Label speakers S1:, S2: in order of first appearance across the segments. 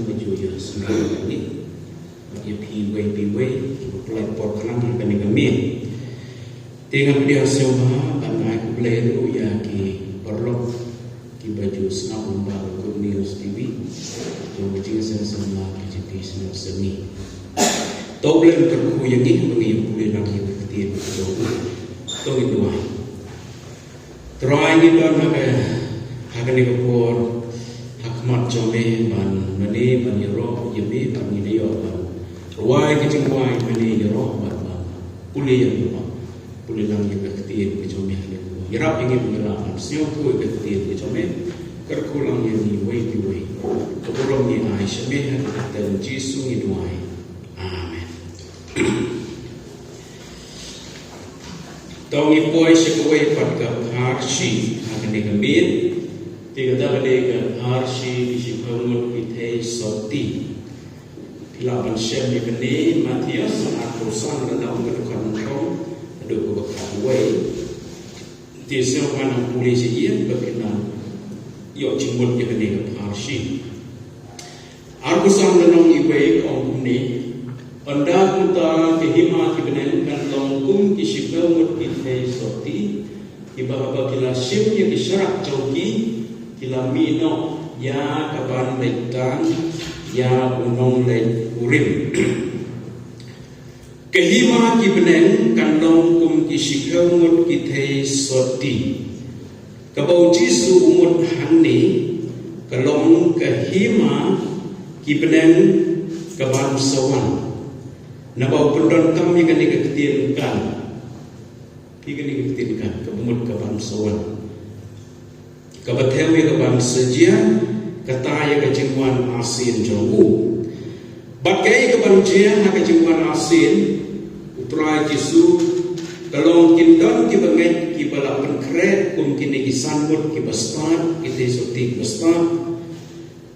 S1: baju ya senang ni bagi piwai pelai por kelang kan ni kami tengah dia semua anak pelai tu ya ki perlu ki baju senang baru ke news TV tu baju sama KJP senang seni tau belum terku yang ni bagi boleh nak kita ketir betul tu itu try ni dan akan dikepor hakmat jome ban mani ban yoro yemi ban ni yo ban ruai ke jingwai mani yoro ban puli yang puli lang yang ketir ke jome le yarap ingin mengelam sio ku ke ketir ke jome kerkulang yang ni wei kebolong ni ai sheme dan jisu ni duai amen tong ipoi sekoi pat ka harshi akan dikemin tiga dega harshi disipamut ite soti pilaban shem ni beni Matius atau sang dalam kedukan kau ada beberapa way di seorang polisi ia berkenan yo cimut ke beni harshi aku sang dalam iwe kau ni anda kita kehima kibenen kan longkum kisipamut ite soti ibarat kila sim yang disyarat jauki kila mino ya kaban lekan ya unong le urim kehima kibenen kandong kum kisikaumut kithe soti kabau jisu umut hani kalong kehima kibenen kaban sawan nabau pendon kami kan diketirkan kebumut kaban sawan kabatewi kaban sejia kataya kejengwan asin jauh bagai kaban jia na kejengwan asin utrai jisu kalong kindon kibangai kibala penkret kum kini kisanmut kibastat kite soti kibastat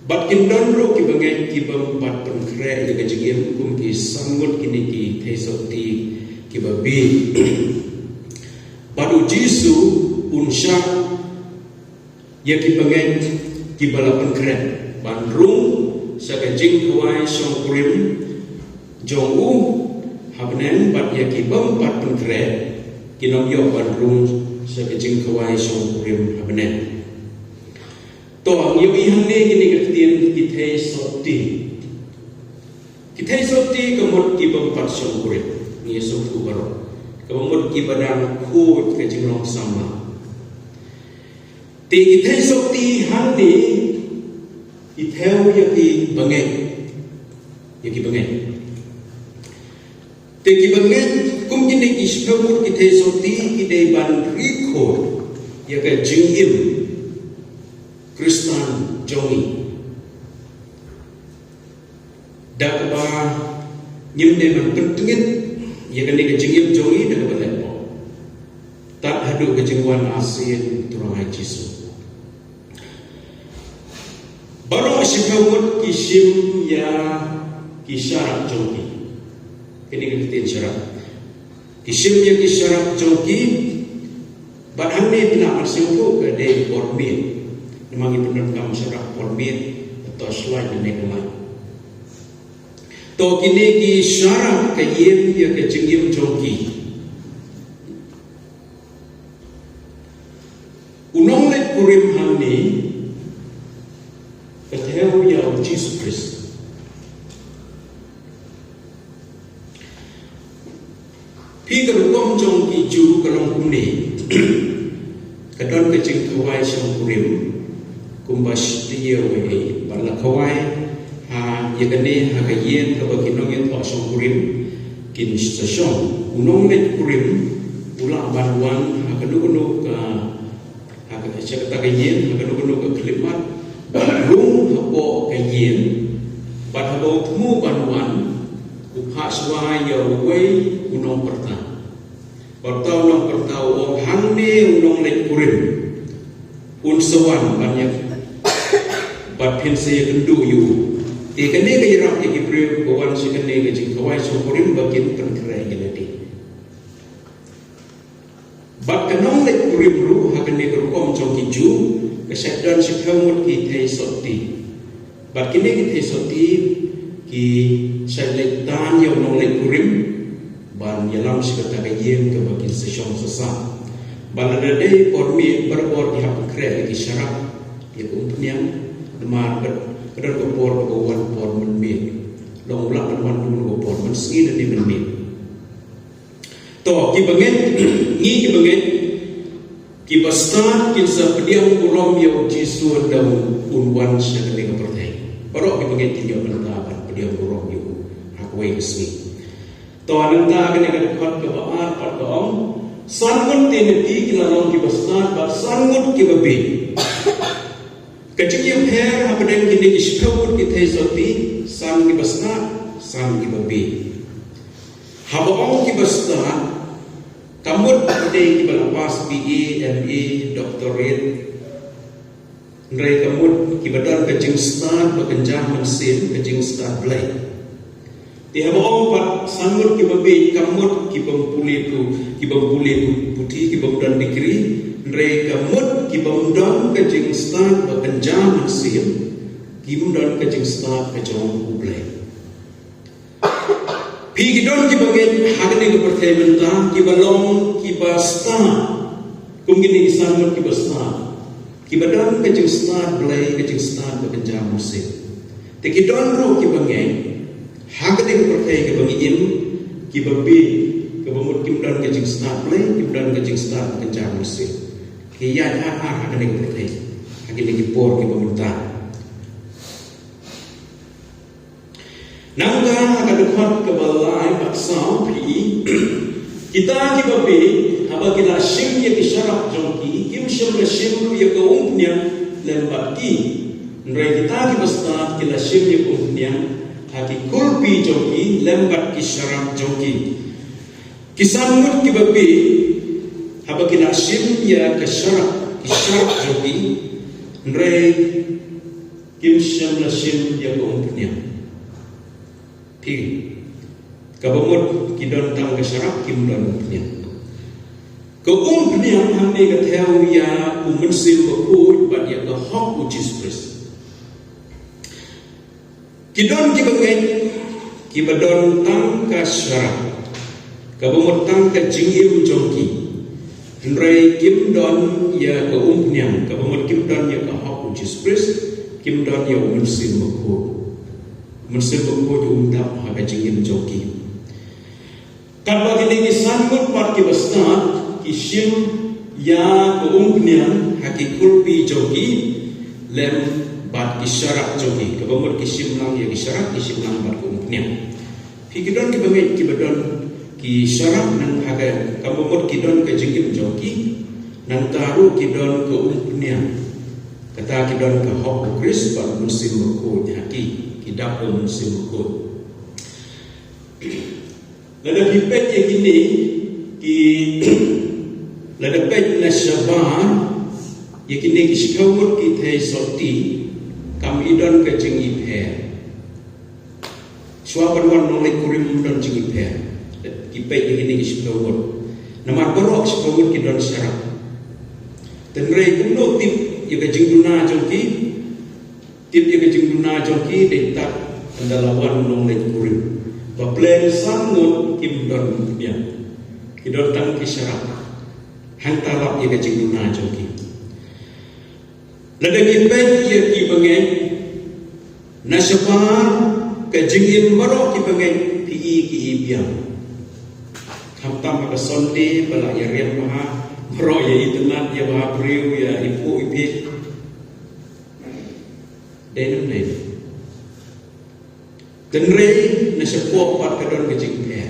S1: bat kindon ro kibangai kibampat penkret jaga jegem kum kisanmut kini ki tesoti kibabi badu jisu unsha ya kibangai kibala penkret bandrung sakajing kawai songkurim jongu habnen bat ya kibampat penkret kinom yo bandrung sakajing kawai songkurim habnen to ang ibihan ni kini ketien kitay soti kamot kibampat songkurim ni soktu baro kamot kibadang khut kajinglong sama ti kitay soti hani itheu yaki bangai te ki bangai kum kini kismut kitay soti kitay ban rikho yaka jingim Kristan jongi dakba nyimne man pentingin yaka ni jingim jongi dakba lepo tak hadu kejengwan asin turai Jisu baru sifawut kisim ya kisyarat jongi ini kebetulan syarat kisim ya kisyarat jongi badang ni tidak masuk ke day kormit memang penentang syarat kormit atau slide ni kelai to kini kisyarat kayim ya kejengim jongi unong let kurim hani ketemu ya Jesus Kristus pi kerukom jong ki ju kalong kuni kadon kecing kawai song kurim kumbas dia we bala kawai ha yagane ha kayen ka baginong yen to song kurim kin station unong let kurim ula banwan ha kanu ka ha ka cakta kayen ha kanu ka klimat rung hapo kayen bat habo tmu banwan upha swai yo wei unong perta batau nong perta o hangne unong let kurim unsawan banyak bat pinse kendu yu e kene ke yarap ke kibre kawan si kene ke jing kawai so kurim bakin penkrai geladi bat kenong let kurim ru ha kene ke rukom jong kiju kesedan sikhamut ki thai soti bat kini kita soti ki syailik dan yang nolek kurim ban yalam sikata kayem ke bagi sesyong sesa ban ada day pormi berbor di hak kre ki syarat ya kumpniang demar kadar ko por ko wan por menmi long ulang wan ko por men sgi dan di menmi to ki bangen ni ki bangen ki basta kin sa pediang urom ya jisu daun unwan syakali ka pertai baru ki bangen tinjau mendapat pediang urom ya hakwai kesni to ananta kan yang dekat ke baar pat kaom sangut tineti kila long ki basta ba sangut ki babe kecil yang her apa dan kini iskawur kita soti sam ki basta sam ki babe haba ong ki basta kamut ade ki balapas BA MA doctorate nrai kamut ki badan kecing start bekenjah mensin kecing start belai ti haba ong pat sangut ki babe kamut ki pempuli putih ki pemdan dikri nrai kamut ki pemdan kecing start bekenjah mensin ki pemdan kecing start kecong belai pi gidon ki bagen hagni ke pertementa ki balong ki basta kum gini isanut ki basta ki badan ke jeng start belai ke jeng start bekerja musik te gidon ro ki bagen hagni ke pertai ke bagim ki babi ke bamut ki badan ke jeng start belai ki badan ke jeng start bekerja musik ki ya hagni ke pertai hagni ki por ki pemerintah nangka akan dekat ke balai paksa pi kita kibabe haba kila shim ye kisharap jongki kim shim la shim ye kaumpnya lembat ki nrai kita kibasta kila shim ye kaumpnya haki kulpi jongki lembat kisharap jongki kisamut kibabe haba kila shim ye kisharap jongki nrai kim shim la shim ye kaumpnya pi kabamut kidon tang kesarap kim don punya keum punya hamne ka theo ya umensim ko but ya the hawk which is first kidon kibangai kibadon tang kasarap kabamut tang ka jingim jongki nrai kim don ya keum punya kabamut kim don ya the hawk which is first kim don ya umensim ko mesin berkuat undang haga jingim joki. Kalau kini kisangkut part kibastat kisim ya keumpnian haki kulpi joki lem bat kisyarak joki. Kebamut kisim lang ya kisyarak kisim lang bat keumpnian. Fikidon kibamit kibadon kisyarak nang haga kebamut kidon ke jingim joki nang taruh kidon keumpnian. Kata kidon ke hok kris bat musim berkuat haki. Tidak bermusim kod. Lada pipet yang kini ki lada pet na syabar yang kini kisikawur kita sorti kami idon ke jengi per. Suapan wan nolai kurim don jengi per. Kipet yang kini kisikawur. Nama borok kisikawur kidon syarat. Dan rei kuno tip yang ke jengduna jongki tip yang kejengduna joki detak pendalawan nolai kurim baplen sangut kim don punya kidon tang kisyarat hantarap yang kejengduna joki lada kipet ia ki pengen nasyapar kejengin barok ki pengen pi ki ibiang hamtam ka sonde bala ya rian maha barok ya itenat ya maha priu ya ipu ipi denam denam tenrei na sepok pat kadon kejing per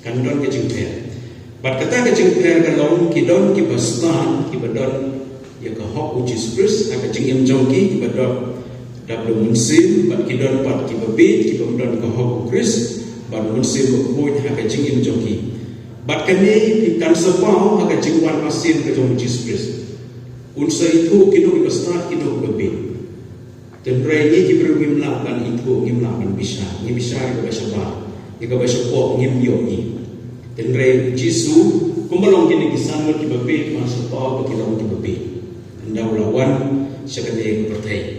S1: kandon kejing per pat kata kejing per kalong kidon ki bastan ki badon ya ka hok which is first ha kejing im jongki ki badon dablo munsim pat kidon pat ki babit ki badon ka hok kris bat munsim ko ha kejing im jongki bat kane ki kan sepau ha kejing wan asin ka jong which is first unsa itu kidon ki bastan kidon babit tenrai ni ki berwim lakan itu ngim lakan bisa ni bisa ke basaba ni ke basabo ngim yo ni tenrai jisu kumbalong kini kisan ki babe masuk pa ki lawan ki babe ndau lawan sekali pertai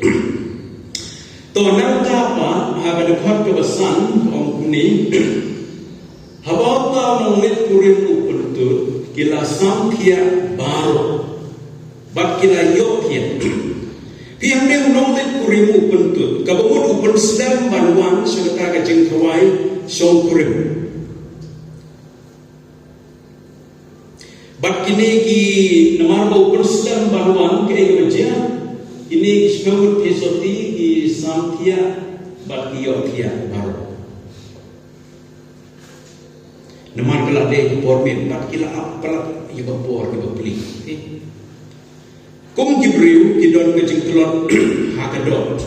S1: Tonang tapa hagadapat kebesan om kuni habata nonglet kurim upuntut kila samkhya baru bat kila yokya pihang dia nonglet kurim upuntut kabamut upun sedam banwan serta kajeng kawai song kurim bat kini ki namar upun sedam banwan kini kerja ini sebut esoti di samkhya bat yokya baru namar kelak deh pormen bat kila apalak iba por iba beli kum Jibril kidon kejeng telon hakadot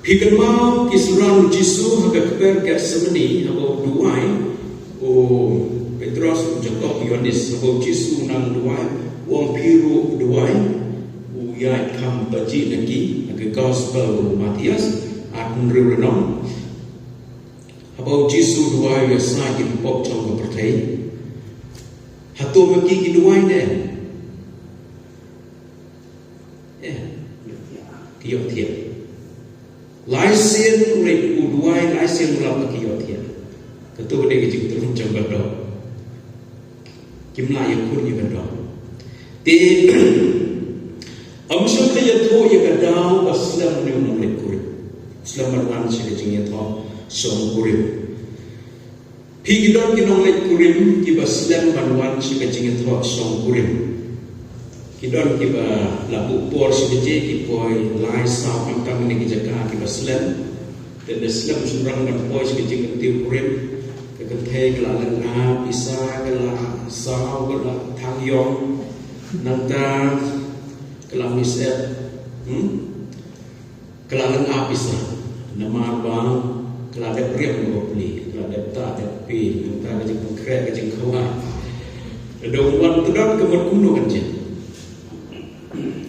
S1: pikan mau kisuran Jisu haga keper kat semeni habo duai o Petrus Jakob Yohanes habo Jisu nang duai wong piru duai ya kam baji lagi ke gospel Matius atun riulenom habau Jisu dua ya sa ki pop trong ke pertai hatu maki ki dua ne kiyo thia lai sien rei u dua lai sien ulam kiyo thia ketu de ki jing terun trong bado kim la ya kun ni bado te Amsho kaya to ya kadau baslam ni unong lekuri. Islam marwan siya jingya to song kurim. Pigidon kinong lekurim kiba Islam marwan siya jingya to song kurim. Kidon kiba labu por siya je kipoy lai sao pangkang ni kijaka kiba Islam. Dan Islam surang dan poy siya jingya tiu kurim. Kekentay kelalang na bisa kela sao kela tangyong nangta kelam misep kelam apisa nama bang kelam ada priam ngopli kelam ada tak ada pi nta kejeng konkret kejeng kawan ada wan tudang kemur kuno kan je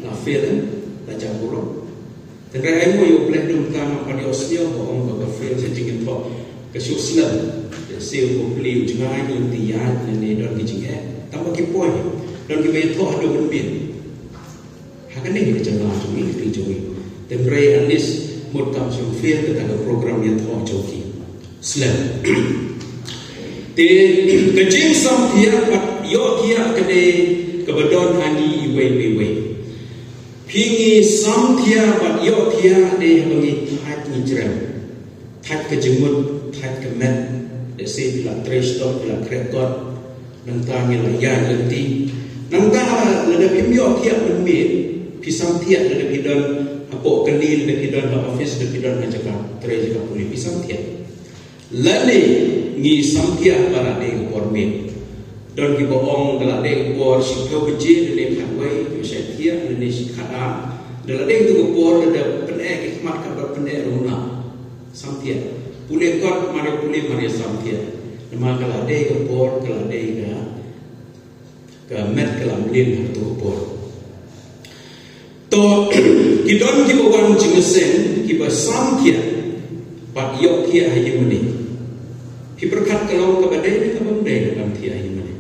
S1: la fel la jaburo tengah ai mo yo plek dum ta pa di osio ho on ba fel se jingin to ke suslan se ngopli jangai ni tiat ni don kejeng tambah ki poi don ki be to ada benbin hakan ini jangan langsung ini dijauhi. Dan raya anis mutam sumfir kepada program yang telah jauhi. Selam. Te kecing samtia pat yo dia kene kebedon hani iwe. Pingi samtia pat yo dia de bangi tat ngijram. Tat kejemut, tat kemet. De se bila trestok bila krekot nang tangi layan lenti. Nang ta lada pimyo dia menmit. Pisang tiap dari bidon apok kenil dari bidon office dari bidon ngajakan terai juga boleh pisang tiap lani ngi samtia para de kormen don ki bohong dala de por sikau beje de khatwai setia de sikhada dala de tu por de penek hikmat ka penek runa samtia pule kot mari pule mari samtia nama kala de por kala de ka met kala lin tu por to kidon kiba wan jingesen kiba samkhya pat yokya hayumani hi berkat kalau ka badai ka bamdai kam thia hayumani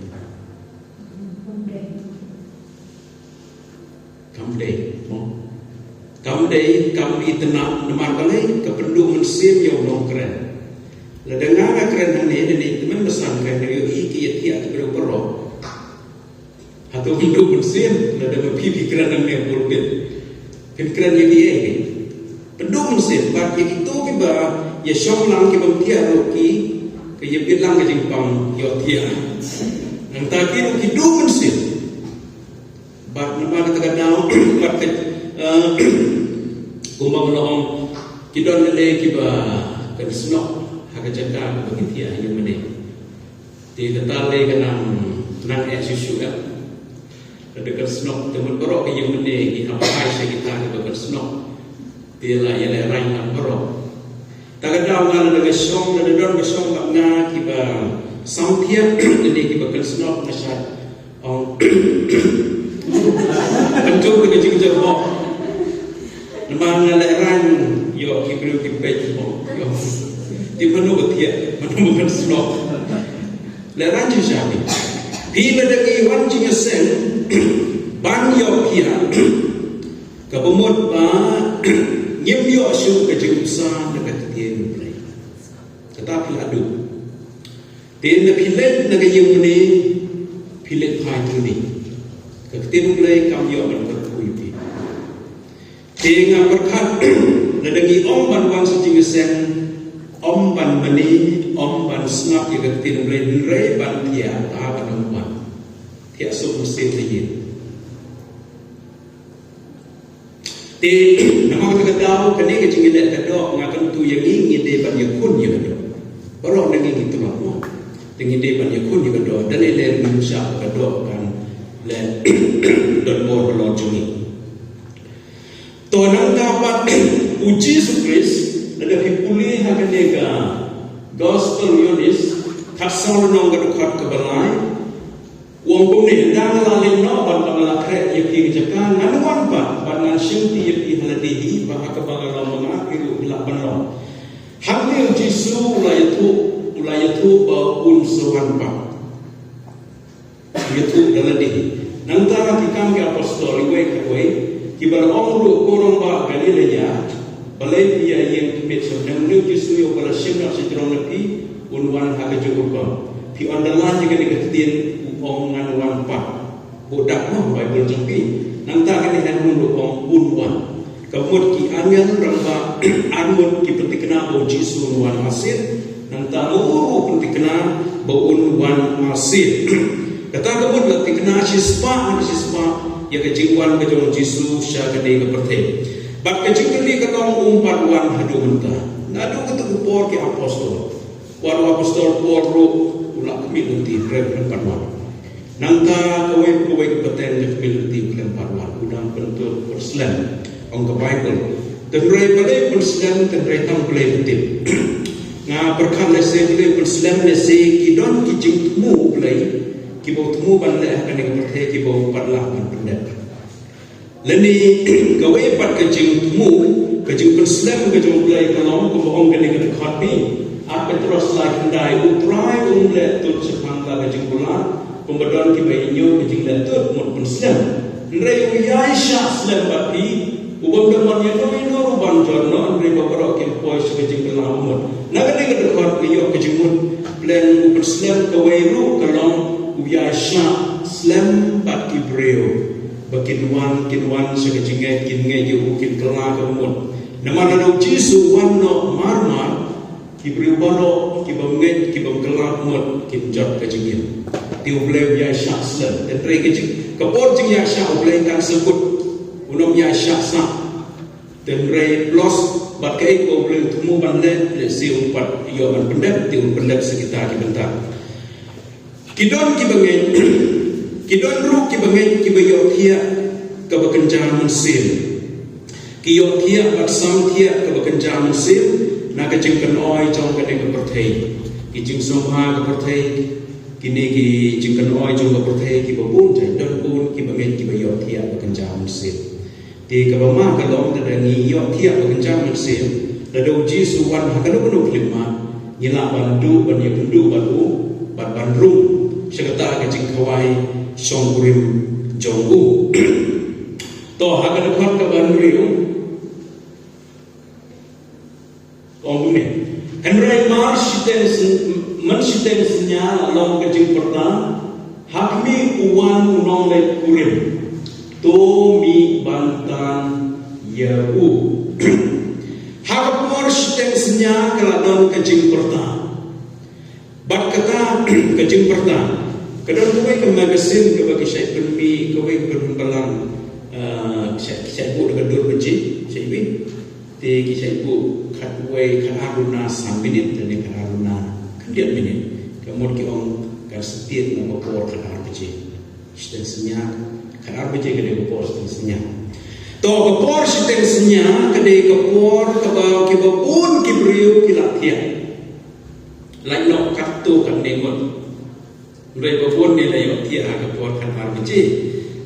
S1: kamdai kam itna namar balai ka pendu mensim yo no keren la dengar keren ne ne teman besan keren yo iki thia ka bro atau hidup mensim la de pipi keren ne bolbet pikiran yang dia ini pendung mesin bat yang itu kiba ya syong lang kiba dia roki ke ya bilang ke jengpang yo dia nang tadi roki du mesin bat nama kata dau bat ke kumba melong kidon le kiba ke snok haga jaga bagi dia yang mene ti tetale kanang nang susu kan dekat snok teman berok yang mende di apa saya kita dekat snok dia lah yang lain nak berok tak ada orang dekat snok dan don besok tak ngah kiba samtia ini kiba dekat snok nasat orang penjuk dekat jengjer bok nama ngalaran yo kiba kiba bok yo di mana betia mana bukan snok laran jisabi bila dagi wan jingasen ban yo kia kabumut ba nghiêm yo shu ke jing sa na ka tien play kata pil adu tin na pilet na ga yung ni pilet phai tu ni ka tien play kam yo ban ka kui pi tinga perkhat na dagi om ban wan sa jing sen om ban mani om ban snap ya ka tien play re ban tia ta ban wan tia so musim yin te nama kita tahu kini kecil kita kadok ngakan tu yang ingin dia ban yakun juga do baru orang ingin itu apa ingin dia ban yakun juga do dan ele manusia kadok kan le dan bor belon jungi to nang dapat uji sukris ada hipuli hakan dega gospel yonis kasal nong kadok kebalai wong pun ni dah lalin no ban pangala kre yaki jakan nanuan ba ban syuti yaki haladihi ba akabagala mengakiru ila banlo hamil jisu ulayatu ba un sawan ba yatu daladihi nantara kikam ke apostol iwe kawai kibal omru korong ba Galilea balai dia yang kimetso namun jisu yo bala syimna sejrong nabi unwan hakajuko ba fi ondalan juga dikatien omongan wan pak budak no Bible jampi nanta kan hen mundu om unwan kamut ki angel ramba anmut ki petikna o jisu wan masir nanta mu petikna bo unwan masir kata kamut petikna sispa ya ke jingwan ke jong jisu sya ke de ke perthe bat ke jingli ke tong umpat wan hadu menta nadu ketu por ki apostol war apostol por ro ulak minunti rep wan nangka kawai kepeten yang pilih kelempar wan udang bentuk perselen ong ke Bible tenrai balai perselen tenrai tang balai betul nga berkan lese balai perselen lese kidon kijing temu balai kibau temu balai akan yang berteh kibau padlah ban pendet leni kawai pat kijing temu kijing perselen kijing balai kalong kebohong kene ke khotbi apa terus lagi kendai utrai umle tut sepangla kijing bulan pembedahan kita inyo kecil datut mun pensem nrei uyaisha slam bati ubam daman yang no ruban jorno nrei babaro kim pois kecil kelamut nagade gedekot iyo kecil mun plan pensem kawairu kalong uyaisha slam bati breo bakinwan sekecil kinge yo kin kela kamut nama nado jisu wanno marmar kibri balo kibamnget kibam kelamut kinjat kecil tiu beliau ya syahsel dan mereka kebor jeng ya syah beliau kan sebut unom ya syahsah dan mereka los bat kai ko beliau temu bandel le si umpat yo ban pendat tiu pendat sekitar di bentar kidon ru kibangen kibayo thia ka bakenjang mensil kiyo thia bat sam thia ka bakenjang mensil na ka jeng kan oi trong ka ne ka perthei ki jeng somha ka perthei kini ki jingkan oi jong berthe ki babun jai don pun ki bangen ki bayo thia bakenjang musib ti ka bama ka long da ngi yo thia bakenjang musib da do jisu wan ha ka do no klima nyila bandu ban ye kundu batu ban bandru sekata ka jing khawai songkurim jongu to ha ka khot ka ban riu ongune henry marsh Mensiten senyal long kecil pertama hakmi uwan unong le kurim to mi bantan yahu hakapor siten senyal keladon kecil pertama bat kata kecil pertama kadang kau ke magasin kau bagi saya penmi kau berbalang saya buat dengan dua biji saya ini ti saya buat katway kaharuna 3 minit dan kaharuna dia minit kemudian ki om ka setit na por ka arbije siten senya ka arbije ke de por siten senya to ka por siten senya ka de ka por ka ba ki ba pun ki brio ki latia lai no katto kan ne ngon rei ba pun ne lai tia ka por ka arbije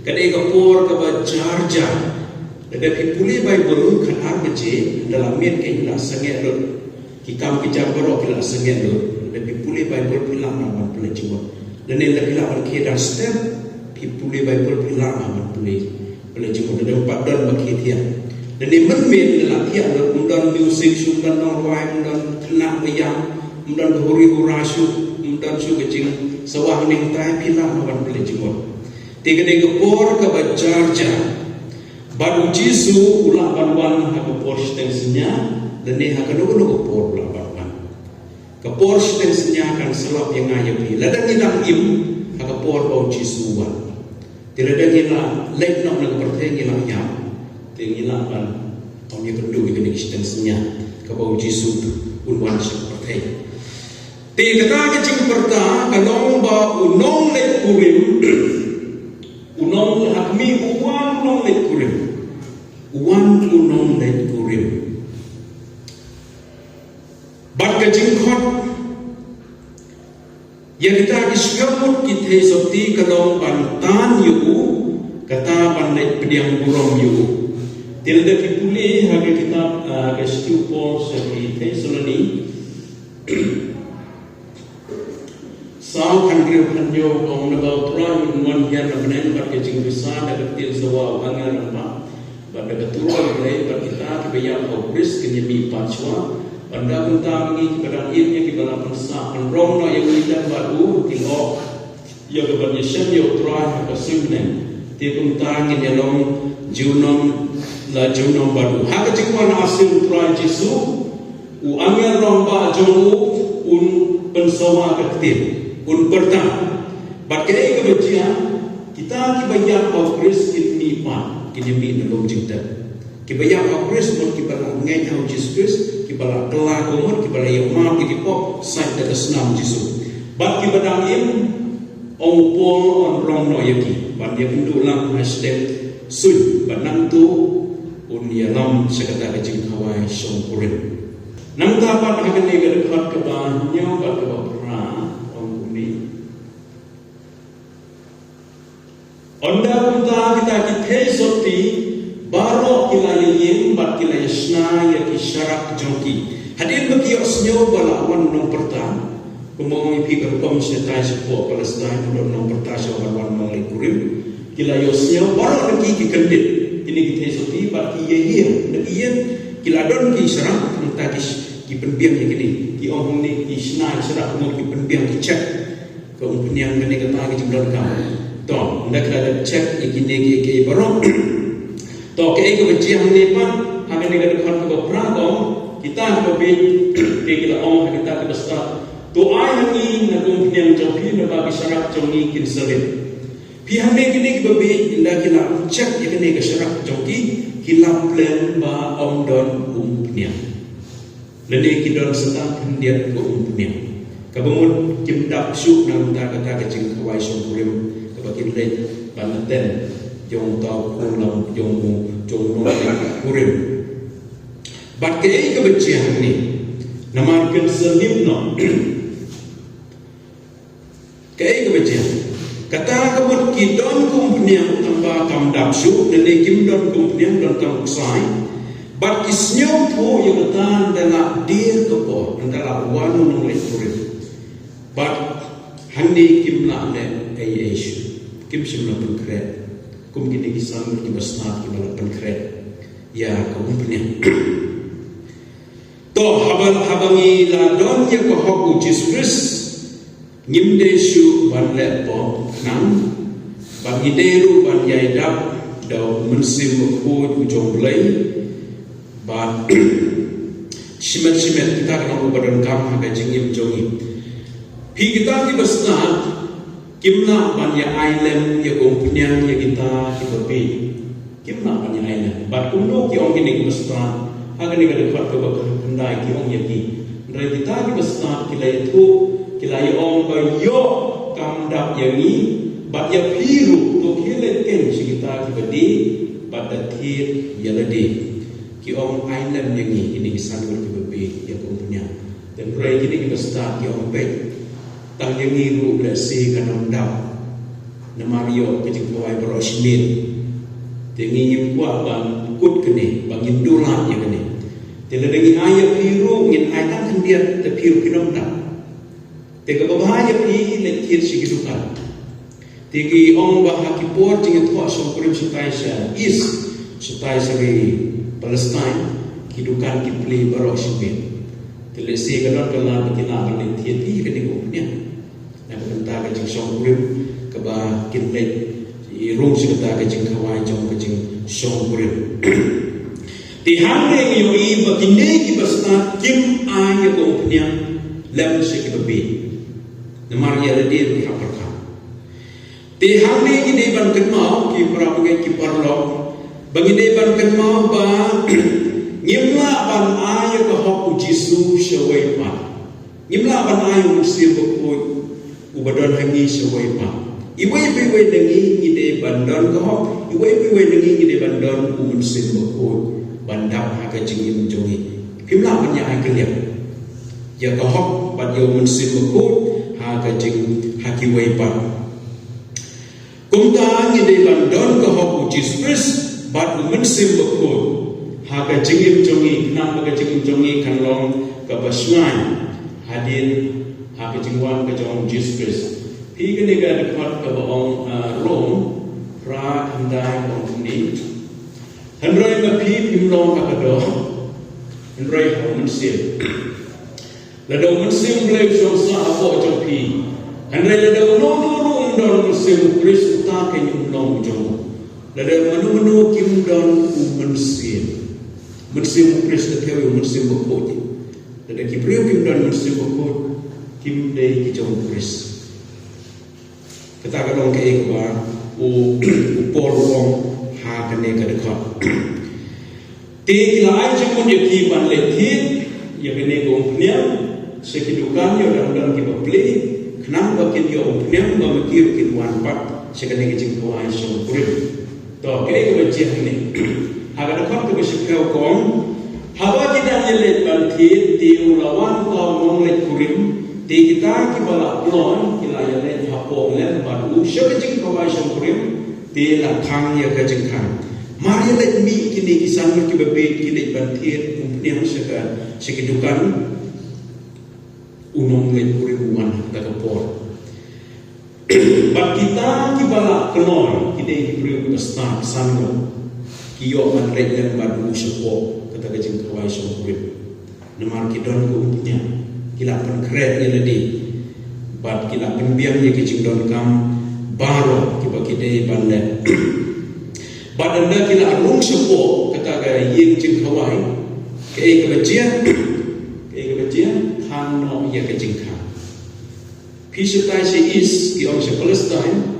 S1: ka de ka por ka ba jarja da ki puli Bible ka arbije dalam met ke la sange ro ki kam ki jar baro ki la sange ro lebih pulih Bible pilang aman pulih jiwa dan yang lebih lawan kita step pulih Bible pilang aman pulih jiwa dan empat dan bagi dia dan ini menmin latihan dan musik dan nongwai dan kena bayang dan huri hurasu dan kecing sawah ning tai pila awan pelejimot tiga kepor ke bajarja baru jisu ulah banwan ha kepor stensnya dan ni ha kanu kepor ulah banwan kepor stensnya kan selap yang ngayapi ladang ilang im ha kepor bau jisu wan tidak ada gila lek nak nak perteng gila nyam tinggilah kan on yang kedua dengan eksistensinya kebau jisu unwan seperti tiga kecing perta kalong ba unong lek kurim unong hakmi uwan unong lek kurim uwan unong lek kurim bat kecing khot yang kita isyamut kita seperti kalong bantan yu kata bandai pediang burung yu tilda kipuli haga kitab kestupo seperti Thessaloni Sao kandil kanyo kong nagaw turan unwan yan na benen bat kecing bisa dagat til sawa wangan ramah bat dagat turan mulai bat kita kibaya kobris kenyami pancwa banda kuntang ni kibadang irnya kibala pensa penrong na yang lidah baru tilok ya kebat yesem ya turan kasimnen ti kuntang ni long junon la junon baru ha kecing wan asil turan jisu u angel rong ba jomu un pensawa ketil un pertama bat kaya kebajian kita kibaya kobris kini pa kenyami nalom jingta kibaya kobris mon kibala ngai hau Jesus kibala kelah komot kibala yoma kipop sai da senam jisu bat kibadang im ong pol on rong no yaki bat dia pindu lam hastem sun banang tu un ya lam sekata kecing hawai song kurin nang dapat akan ni dekat ke banyak bat ke pra ong kuni onda punta kita kitesoti baro kilayim bat kilayasna ya kisyarak jongki hadir bagi osnyo balawan nong pertama kumongi pikir kom setai sepo Palestina nong pertama sawan malai kurim kilayosnyo baro lagi kikendit ini kitesoti bat kiyeyen nekiyen kiladon ki syarak mentakis ki penbiang yang gini ki ong ni ki sna syarak mo ki penbiang ki cek ke umpunyang gini kata ki jumlah kamu to ndak ada cek ikine ki baro to ke kebencian ni pun akan dilakukan ke berapa kita lebih kita orang kita besar doa yang ini nakum yang jauh ni bagi syarat jauh ni kinselit pihak ni kini lebih indah kita cek yang ni ke syarat jauh ni kita plan ba om don umpunya leni kita sedang hendak ke umpunya kebangun kimdak syuk nang kata kecing kawai songkurim kebakin leh banaten jong tau ulang jong kurim bat kei kebencian ni namarkan senimno kei kebencian kata kabut kidon kumpniang tamba kam dapsu dan kim don kumpniang don kam ksai bat kisnyo po yung kata dala dir kepo dala wanu nong kurim bat handi kim la le ay kim simla pengkret kum kini kisam ki basnat ki balapan kret ya kumpnya to habangi la don ya ko hoku Jesus ngimde shu ban le po nang ban ideru ban yai dap do mensim ko jong blai ban shimet kita kana badan kam ha ga jingim jongi pi kita ki basnat kimna banyak island ya kompunyang ya kita kibabi kimna banyak island bat kuno ki ong kini kibastan agan ni kada kwat ko kendai ki ong yaki ndai kita kibastan kilai tu kilai ong ba yo kamdap yangi bat ya piru to kile ken si kita kibadi bat datir yaladi ki ong island yangi ini kisan kibabi ya kompunyang dan ndai kini kibastan ki ong pe tang yang ngiru berasi kanam dam na Mario kecing kawai berosmin tengi kuat bang kut kene bang indulat ya kene tela dengi ayat biru ngin ayat kan dia te biru kinam dam tega bahaya pi lekir sigidukan tegi ong bah hakipor jing thwa som kurim sitai sha is setai seri Palestine hidukan kipli barok shibin telesi kadon kala bekina kan tiati kan ikutnya nak benta ka jing song kurim ka ba kinlet rong sikata ka jing khawai jong ka jing song kurim ti hamne yo i bakine ki basta kim ay ko punya lam se ki babi namar ya de ki haparka ti hamne ki de ban kenma ki pra ki parlo bagi de ban kenma ba Ngimla ban ayo ke hok Jisu shawai pa. Ngimla ban ayo musir bukut ubadon hangi shawai pa. Iwai piwai dengi ngide bandon ke hok. Iwai piwai dengi ngide bandon musir bukut bandap haka jingim jongi. Ngimla ban ya ay keliap. Ya ke hok ban yo musir bukut haka jing haki wai pa. Kumta ngide bandon ke hok Jisus ban musir bukut. Haka jingim jongi nam ka jingim jongi kan long ka basngai hadin haka jingwan ka jong Jesus pi ka ni ga dekat ka baong Rom pra handai ong ni handrai ma pi pimlong ka do handrai ho mensil la do mensil blai so sa apo jong pi handrai la do no don mensil Kristus ta ka nyum long jong la do manu kim don mensil Mensim Kristus kewe mensim bukut. Ada kipriu kim dan mensim bukut kim dari kijong Kristus. Kita kadang ke ekba upor wong ha kene kadekot. Ti kila ai jemon ye ki ban letit ye kene gong pniam sekidukan yo dan ki bapli kenam bakin yo pniam ba makir kidwan pat sekene kijing kuai so kurim. To ke ekba jeh ni. Agar dapat bersikap kong, hawa kita nyelet bantit di ulawan kau nonglet kurim, di kita kibala plon, kila nyelet hapo nyelet baru, syakajing kau asyam kurim, di lakang ya kajengkan. Mari nyelet mi kini kisah berkibabit kini bantit umpiang sekidukan unonglet kurim wan takapor. Bat kita kibala plon, kini kurim besar sangat. Kiyo man rejang badu sepo kata kajeng kawai songkurim namar kidon ko umpunya kila pen kret ya ledi bat kila pen biang ya kajeng don kam baro kiba kide bande bat anda kila rung sepo kata ka yeng jeng kawai ke kebajian kan no ya kajeng kam pisutai se is ki ong se Palestine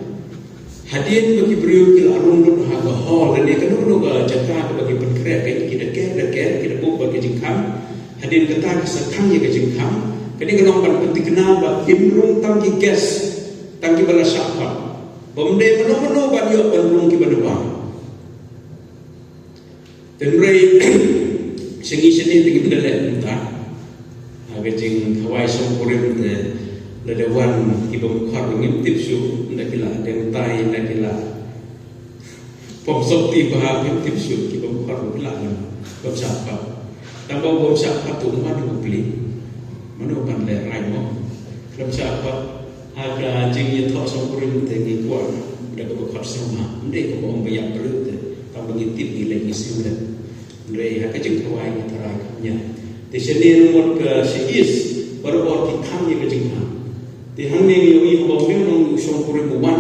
S1: Hadian bagi beliau kila arung dun haga hall dan dia kena ga jaka bagi penkrek kita kita buk bagi jengkam hadian kata kesatang ya ke jengkam kini kenong ban penting kenal ba imrung tangki gas tangki bala syafat bomde meno ban yo ban rung ki banwa dan rei sengi seni tinggi dele entah haga jeng kawai song kurim ladawan ibang khar ngintip su nakila den tai nakila pom sokti bah ngintip su ibang khar bilang pom sapa tambah pom sapa tu manu beli manu ban le rai mo pom sapa aga jing ye thok song kurim te ngi kwa da ko khar sama ndai ko bom bayak perut tambah ngintip ni lagi siu le ndai ha ka jing kawai tara nya te seni nomor ke seis baru ki kham ye ka jing kham Di hang ni yo i ho me nong song kurim wan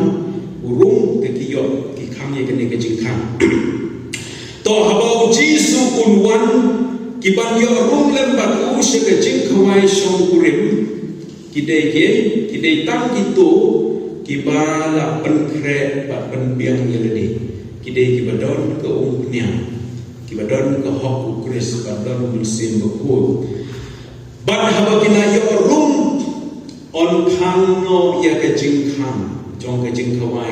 S1: urung te ki yo ki kham ye kene ke jing kham to habau Jisu unwan ki ban yo rung lem ban u se ke jing khawai song kurim ki dei tang ki tu ki bala pen kre ba pen biang ye le ki dei ki badon ke nya ki badon ke hok Kris badon musim bekut ban haba kina yo rung on kang no ya ke jing kham jong ke jing khawai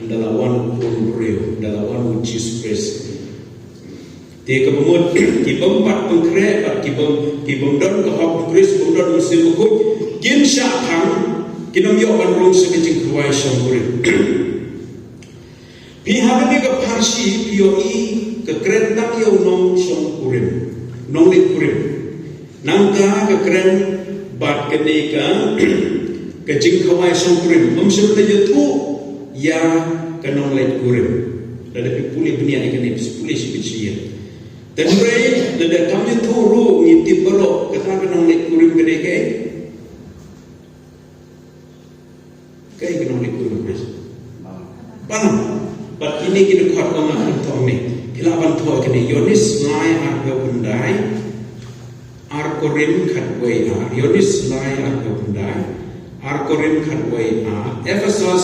S1: adalah wan pun real adalah wan Jesus Christ dia ke bemut ki bempat pengkre bat ki bemdon ke hok Christ bemdon musim bekut gin sha kham kinom yo ban rong se ke jing khawai song kurim pi ha ni ke parsi yo i ke kren tak yo nong song kurim nong lit kurim nangka ke kren bat kenika kejing kawai song kurim omsem le tu ya kanong let kurim Lada pipuli benian ikan ni pipuli sibiciyah. Dan mereka lada kami turu ngitip berok kata kenang lek kurim gede kayak kenang lek kurim gede. Pan, bat ini kita kuat orang tong ni. Kila bantu ikan ni Yonis lai arga bundai, arkorim katway a Yonis lai arga bundai, arkorim katway a Ephesus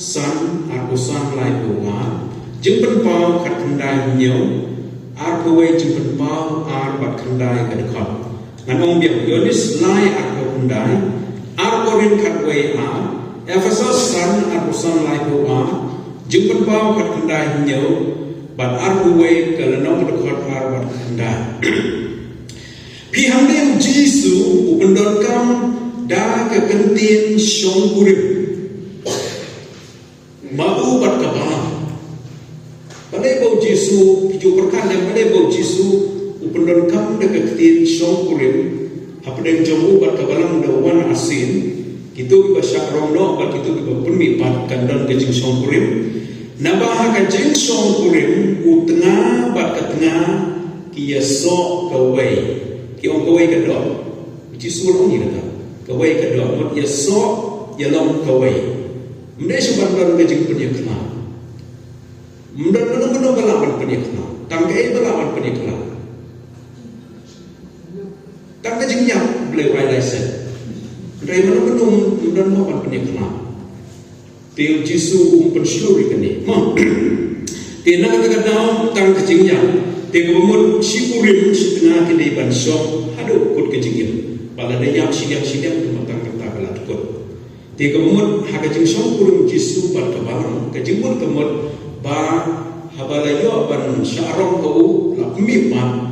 S1: san arkusan lai buat. Jumpen pau kat kendai nyau, arkuway jumpen pau arbat kendai kadekap. Nganong biang Yonis lai arka kendai, arkorim katway a Ephesus san arkusan lai buat. Jumpen pau kat kendai nyau. But arkuway kalanong kadekap arbat kendai. Pihang dia Jisu upendon kam da kekentin syong kurip. Mau bat kabah. Pada bau Jisu hijau perkan dan pada bau Jisu upendon kam da kekentin syong kurip. Apa yang jauh bat kabalang da wan asin. Kita iba syakrong no bat kita iba permi bat kandang kejing syong kurip. Nabah kejing syong kurip u tengah bat ke tengah kia sok kawai. Kia orang kawai kedok. Jisu orang ni kata. Kawai kedok. Mat ia sok ia long kawai. Mendai sebandan kejing punya kenal. Mendai menung-menung balawan punya kenal. Tangkai balawan punya kenal. Tangkai kejing nyap boleh wai lesen. Mendai menung-menung mendai balawan punya kenal. Tiap Jisu pensyuri kini. Tiap nak kata tang kejing nyap. Tiap kemud sipurim setengah kini ban syok. Aduh kut kejing nyap. Pada dia siang-siang tu matang kata kalah tukut. Tiap kemud hak kejing syok purim Jisu pada kebalang. Kejing pun kemud ba habalayo ban syarong kau lakmi mat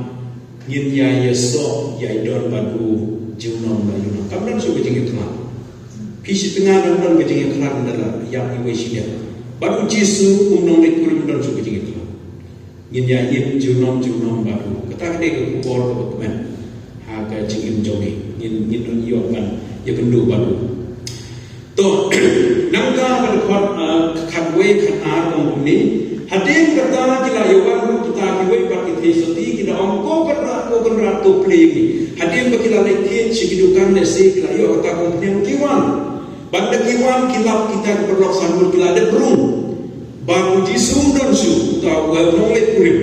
S1: ngin ya yesok ya idon badu junon bayuna. Kapan so kejing itu lah. Pisi tengah dan kejing keran adalah yang iwesinya. Badu Jisu nong lekurim dan so kejing itu. Ngin ya yin junon badu. Kata dia ke kubur ke kemen. Haga jingim jogi ngin non yokan ya bendu badu. To nangka pada khatwe khatar om ni hadir kata kila yogan kita kiwe pakiti soti kita ongko berat to play hadir bakila lekin sigidukan nesi kila yo kata kompnen kiwan banda kiwan kilap kita berlok sambul kila ada berung baru Jisu dan su ta wa nolek kurip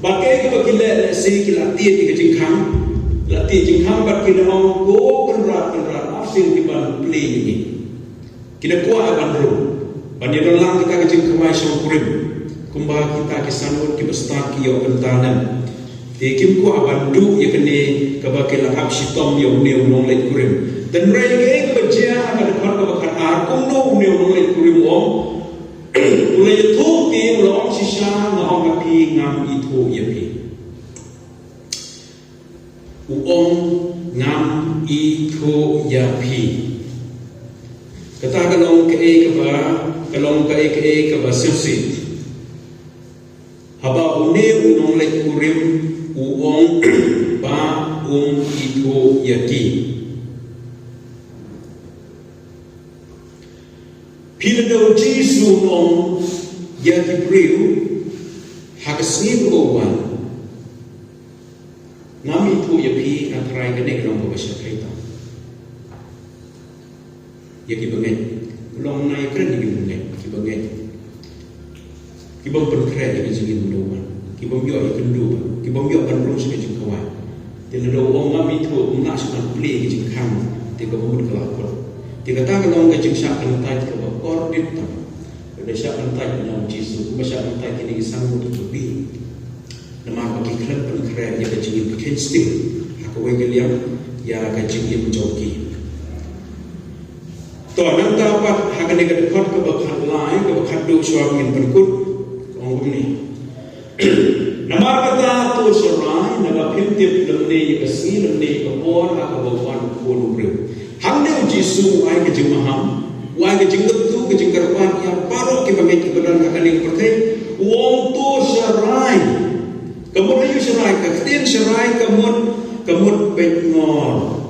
S1: bagai ke bakila nesi kila tie ke jingkang lati jingkang bat kita ongko berat asing kiban play ini kita kuat bandro banyak orang kita kecil kemai syukurim kumbah kita kisanut kibestak yo bentanan dikim kuat bandu ya kene kabakil hab sitom yo neu nong let kurim dan rege kebaja ada khat kabakat arkum no neu nong let kurim om mulai itu ti ulong sisa ngam api ngam itu ya pi uong ngam itu ya pi kata kalong ke kaba sirsi haba une unong lek kurim uong ba itu yaki pila do Jisu nong yaki priu hakasni buwan ngami itu yapi antara gane kalong babasya kaita yaki banget long nai kren ni banget ki banget ki bang perkre ni jingin doan ki bang yo ikan do ki bang yo kan rum sini jing kawan te do ong ngami tu nak sukan play jing kham te ko mud kala ko te kata long ke jing syak kan tai ko kor dit tam de syak kan tai ni Jisu ko syak kan tai ni sang mud tu bi nama bagi kren perkre ya ke jingin bikin stick aku wegel ya ke jingin joki to nang dapat hakan ni kedekot ke bakhat lain ke bakhat do suam ngin perkut ong ni nama kata to serai naga pintip lemne ke si lemne ke pon ka bawan pon bre hang de Jisu ai ke jing maham wai ke jing tu ke jing karpan ya paro ke bangai ke badan hakan ni perkai wong to serai kemudian yu serai ke tin serai kemud bet ngor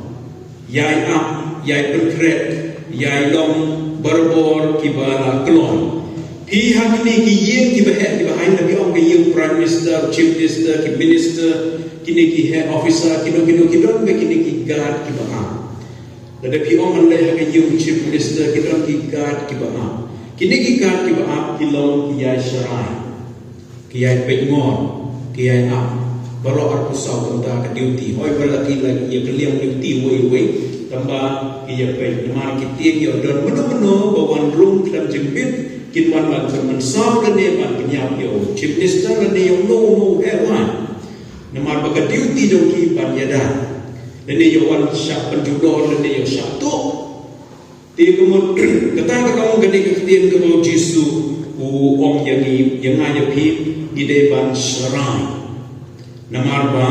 S1: yai ap yai perkret yai long berbor kibala kelon Pi hakini ki yin ki bahe ki behind the ong ki yin prime minister, chief minister, ki minister, kini ki head officer, kino don be kini ki guard ki baha. Lada pi ong man le hak yin chief minister ki don ki guard ki baha. Kini ki guard ki baha ki long ki yai sharai, ki yai pengon, ki yai ap. Baru aku saw tentang duty. Hoi berlaki lagi ia keliang duty way tambah ia pe nama kita ia don menu bawan room dalam jempit kin wan man saw dan dia man penyap yo chief minister dan dia no airline nama baga duty dong ki ban yada dan dia wan syak penjudo dan dia syak tu dia kemud kata kamu gani ketian ke bau Jesu om yang aja pi di depan serai nama ba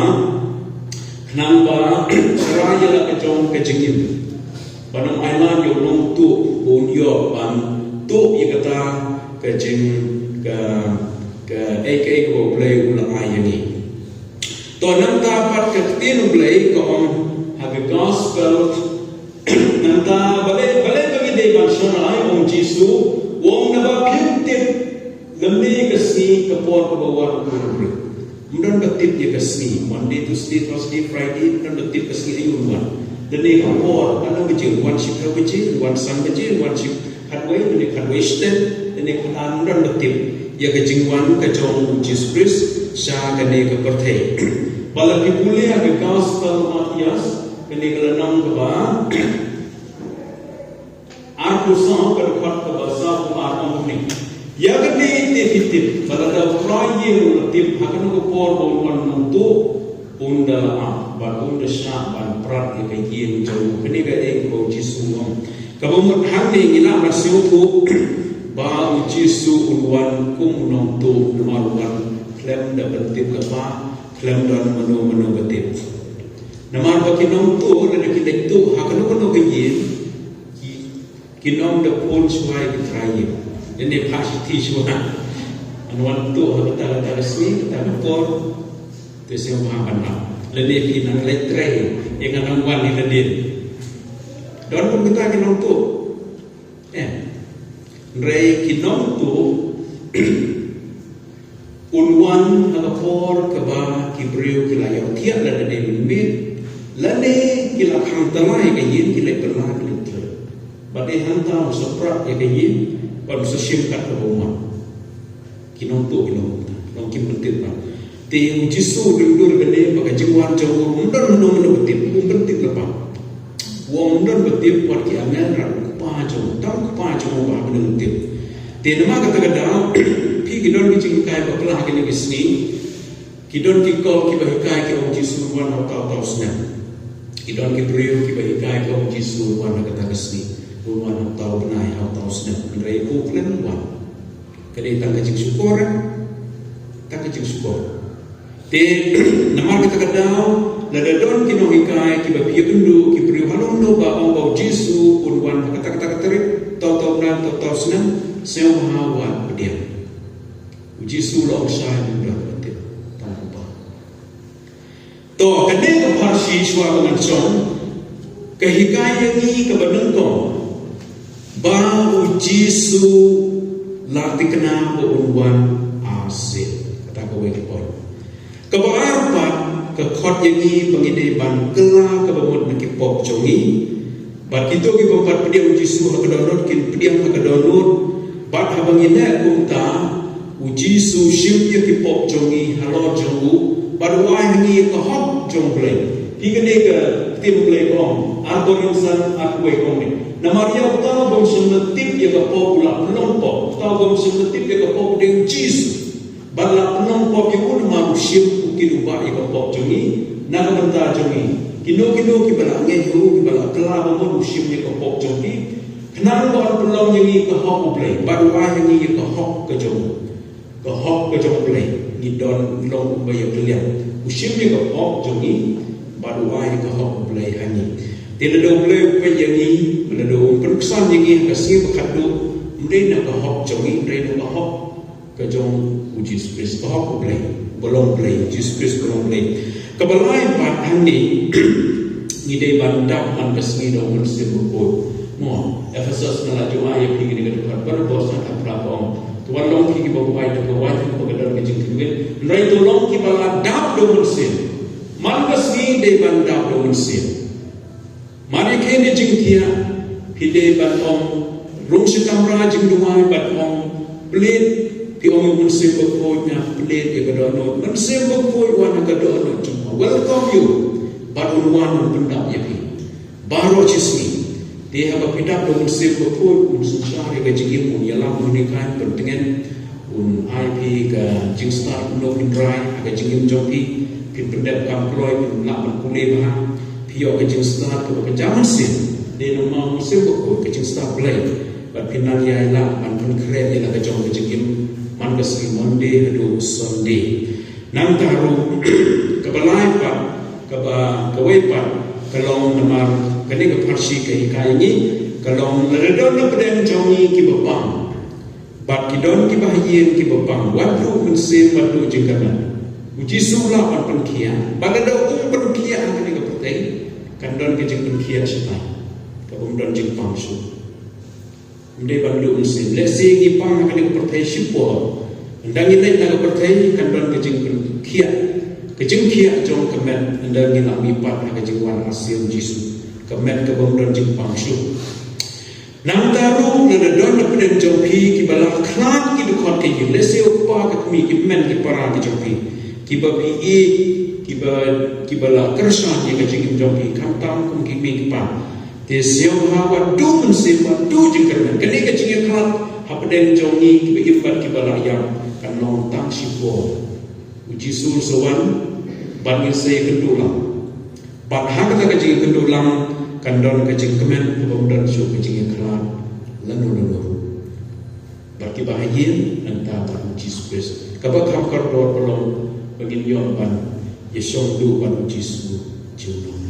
S1: kenapa seraya la kejong kejengim banam ailan yo long tu bon yo ban tu ye kata kejeng ke AK ko play ulang ayani to nan ta pat ke tin play ko on have a gospel nan ta bale bagi de ban serai om Jesu wong na ba pintit lemni kasi kapor ko bawar ko mudah betip dia kesini Monday Tuesday Thursday Friday mudah betip kesini ayun wan dan dia kapor anak bejil one shift bejil one sun bejil one shift hadway dan dia hadway stand dan dia kan mudah betip ya kejingwan kejong Jesus Christ sya kene ke perthai bala pipule ag gospel Matias kene kelenang ke ba aku sah berkat ke bahasa Arab ni ya kene tip pada proyek tip hakan ko por bon nontu unda unda sya ban prat ke yin jauh kene ga ko Jesu om kabumut hang ni ila masyu tu ba Jesu unwan kum nontu maruan klem da betip kapa klem dan meno betip namar ba kinontu dan kita tu hakan ko ke yin kinom da pol suai kitrayi ini pasti suai anuan tu kita resmi kita lapor tu siapa makan lebih kita letre yang anuan ini dia dan pun kita kinom tu rei kinom tu unwan lapor keba kibriu kilayau tiap lada dia limit lada kila hantalai kayin kila pernah letre badai hantar seprat ya kayin pada sesimkat ke rumah kinonto long kim pentit ba te Jesu dur gane baka jingwan jauh mundan no betit pentit lepa wong mundan betit wat ki amen ra pa jauh tam pa jauh ba ben betit te nama kata kada pi gidon ki jingkai ba kala hakini bisni gidon ki kol ki bahikai ki om Jesu wan tau sna gidon ki brio ki bahikai ki om Jesu wan kata bisni wan tau benai tau sna rei ko klen wan kadai tak kecil syukur te nama kita kadau lada don kino hikai ki bapi undu ki priu halong no ba ong bau Jesu unwan kata terik tau na senang seu mahawan pedia Jesu lo sai budak betul tahu ba to kadai ke parsi swa dengan song ke hikai yang ni ke benengko bau Jesu lati kena unwan asil kata kau ini pun kebarpat ke khot yang ini pengide ban kelah ke bawah nak pop jongi bat itu ki bampat pediam Jesu hak download kin pediam hak download bat habangina kumta Jesu ship ki pop jongi halo jongu bat wai ni ke hot jong play hingga ke tim play kom arbo insan aku kong ni namaria utama bom semetip ya ke pop pula pelompok tahu bom semetip ya ke pop dengan Jesu bala pelompok yang pun manusia mungkin ubah ya ke pop jongi nak bentar jongi kino ki bala ngeju ki bala kelah manusia ya ke pop jongi kenapa orang pelong yang ke hok play baru wah yang ke hok ke jong play ni don long bayar kelian usia ya ke pop jongi baru wah ke hok play hani tidak ada boleh penyanyi, tidak ada perkesan yang kasih berkado, mereka nak hok jongi, mereka nak hok kejong Yesus Kristus, hok boleh, belum boleh, Yesus Kristus belum boleh. Kebalai part ini, ide bandar man kesini dong mesti berbud. Mo, Efesus nala jua yang pergi dengan Tuhan, baru bosan tak berapa tuan long ki ba wai to wai to ba gadar ke jing ke rai to long ki ba dap do mun sin man ga sni de ban dap do mun sin mari ke ne jing tia hi de ban ong rong si kamra jing do mai ban ong plate pi ong mun sin ba ko nya plate e gadar no mun sin ba ko wa na gadar no welcome you but on one pendap ya pi baro chisni dia haba pidap do mun sin ba ko un sujare ga jing mun ya lam mun kan pentengen un IP ga jing start no pin dry ga jing jompi pin pendap kam kloi pin nak man kule ma pio ga jing start ko ga jaman sin de no ma mun sin ba ko ga jing start play but pin nan ya la man pun kren ya ga jom ga jing man ga si Monday do Sunday nang taru ka balai pa ka ba ka wei pa ka long namar ka ni ga parsi ka ikai ni ka long la don na pedem jongi ki ba pang bat ki don ki ba yin ki ba pang wat lu mun sin wat lu jing kana uji sula pat pen kia ba ga do pen kia ka ni ga protein kan don ki jing pen kia sita ka don jing pang su ndai ban lu mun sin le se ki pang ka ni ga protein sipo ndang ni na ga protein kan don ki jing pen kia kejeng kia jong kemen ndang ni mi pat ka jing wan asil jisu kemen ka bom don jing pang su nang taru na don na pedem jong pi ki bala klan ki du khot ki le se upa ka mi ki men ki para ki jong pi ki ba pi e ki bala kersha ki ka jing jong pi kam tam kum ki mi ki pa te seo ha wa du mun se wa du jing kemen ka ni ka jing klan ha pedem jong ni ki ba imbat ki bala yang kan long tang si po uji sul sowan ban ni se kendulang ban ha ka ka jing kendulang kan don ka jing kemen ka bom don su ka jing klan lanu bagi bahagian anta ban uji spes ka ba kam kar do pelong bagin yo ban yesong du ban uji su jiu long